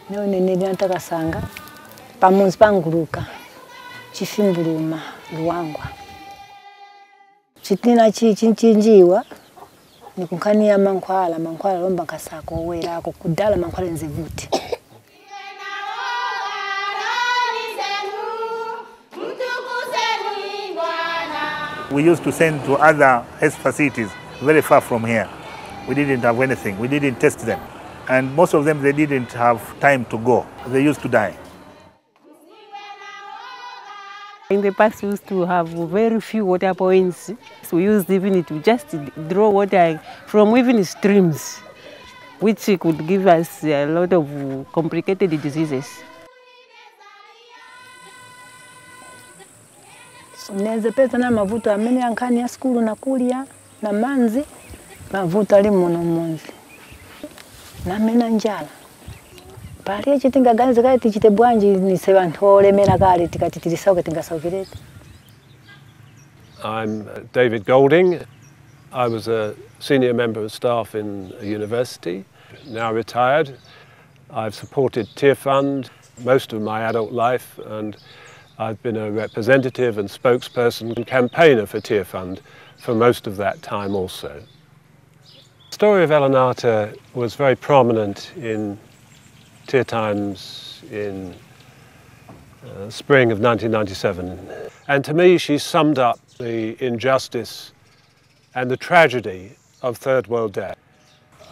None nilitaka sanga pamunzi panguluka chifimbuluma luwangwa chitina chinchinjiwa nikunkania mankwala lomba kasako wera ako kudala mankwala nzivuti. We used to send to other health facilities very far from here. We didn't have anything. We didn't test them. And most of them, they didn't have time to go. They used to die. In the past, we used to have very few water points. So we used even to just draw water from even streams, which could give us a lot of complicated diseases. Neze pesa na mavuto amene yankani ya skulu na kulia na manzi mavuto ali muno munzi na mena njala pali chitinga ganze kale tichite bwanji ni sebantole mena kale tikatitisauka tingasaukirete. I'm David Golding. I was a senior member of staff in a university, now retired. I've supported Tearfund most of my adult life, and I've been a representative and spokesperson and campaigner for Tearfund for most of that time also. The story of Elenata was very prominent in Tear Times in spring of 1997. And to me, she summed up the injustice and the tragedy of third world debt.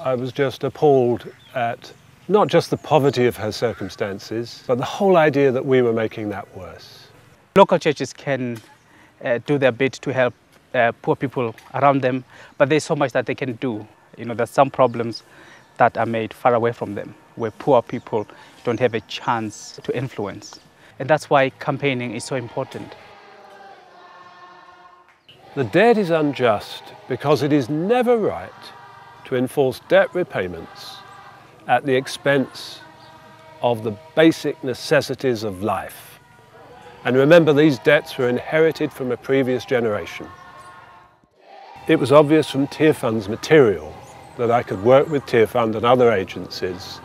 I was just appalled at not just the poverty of her circumstances, but the whole idea that we were making that worse. Local churches can do their bit to help poor people around them, but there's so much that they can do. You know, there's some problems that are made far away from them, where poor people don't have a chance to influence. And that's why campaigning is so important. The debt is unjust because it is never right to enforce debt repayments at the expense of the basic necessities of life. And remember, these debts were inherited from a previous generation. It was obvious from Tearfund's material that I could work with Tearfund and other agencies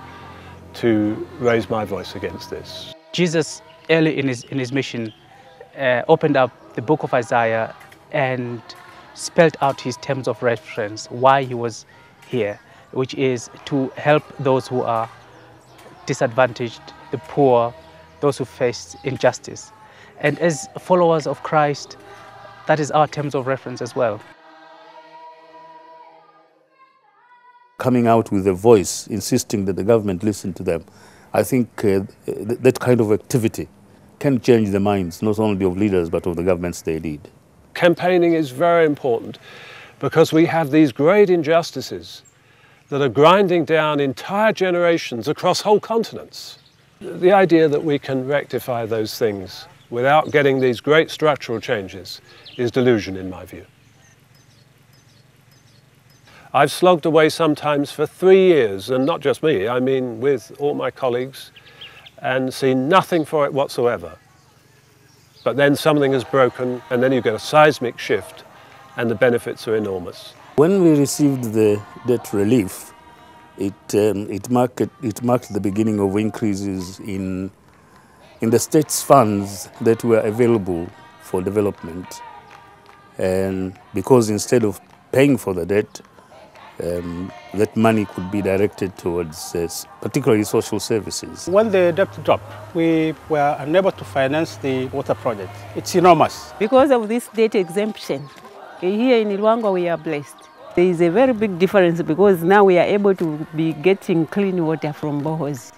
to raise my voice against this. Jesus, early in his mission, opened up the book of Isaiah and spelled out his terms of reference, why he was here, which is to help those who are disadvantaged, the poor, those who face injustice. And as followers of Christ, that is our terms of reference as well. Coming out with a voice, insisting that the government listen to them, I think that kind of activity can change the minds, not only of leaders, but of the governments they lead. Campaigning is very important because we have these great injustices that are grinding down entire generations across whole continents. The idea that we can rectify those things without getting these great structural changes is delusion in my view. I've slogged away sometimes for 3 years, and not just me, I mean with all my colleagues, and seen nothing for it whatsoever. But then something is broken, and then you get a seismic shift, and the benefits are enormous. When we received the debt relief, it marked the beginning of increases in the state's funds that were available for development. And because instead of paying for the debt, that money could be directed towards particularly social services. When the debt dropped, we were unable to finance the water project. It's enormous. Because of this debt exemption, here in Luangwa we are blessed. There is a very big difference because now we are able to be getting clean water from boreholes.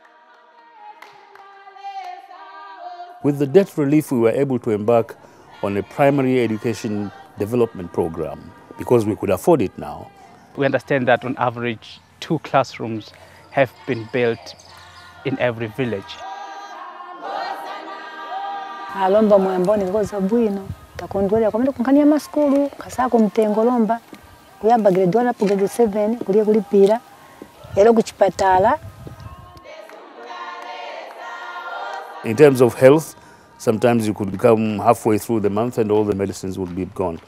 With the debt relief, we were able to embark on a primary education development program because we could afford it now. We understand that on average 2 classrooms have been built in every village. Alomba mwamboni ngoza bwino takondwele akomenda kunkania maskulu kasako mtengo lomba kuyamba grade 1 up grade 7 kuliye kulipira ero kuchipatala. In terms of health, sometimes you could come halfway through the month and all the medicines would be gone.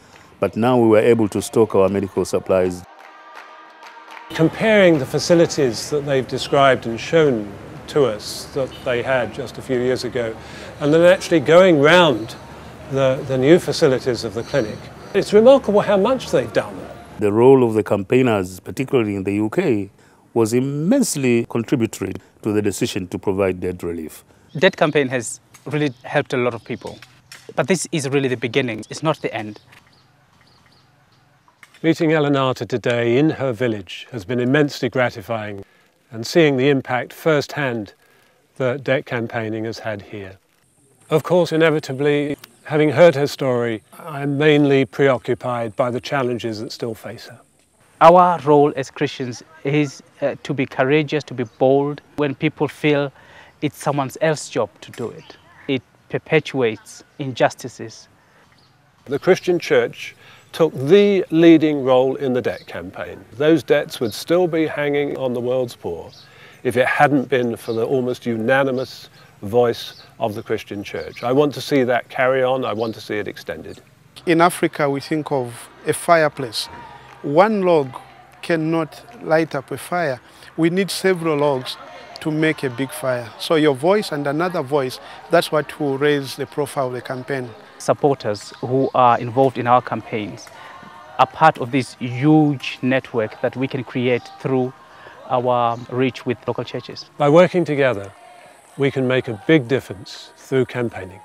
But now we were able to stock our medical supplies. Comparing the facilities that they've described and shown to us that they had just a few years ago, and then actually going round the new facilities of the clinic. It's remarkable how much they've done. The role of the campaigners, particularly in the UK, was immensely contributory to the decision to provide debt relief. Debt campaign has really helped a lot of people, but this is really the beginning. It's not the end. Meeting Elenata today in her village has been immensely gratifying, and seeing the impact firsthand that debt campaigning has had here. Of course, inevitably, having heard her story, I'm mainly preoccupied by the challenges that still face her. Our role as Christians is to be courageous, to be bold. When people feel it's someone else's job to do it, it perpetuates injustices. The Christian Church took the leading role in the debt campaign. Those debts would still be hanging on the world's poor if it hadn't been for the almost unanimous voice of the Christian Church. I want to see that carry on. I want to see it extended. In Africa, we think of a fireplace. One log cannot light up a fire. We need several logs to make a big fire. So your voice and another voice, that's what will raise the profile of the campaign. Supporters who are involved in our campaigns are part of this huge network that we can create through our reach with local churches. By working together, we can make a big difference through campaigning.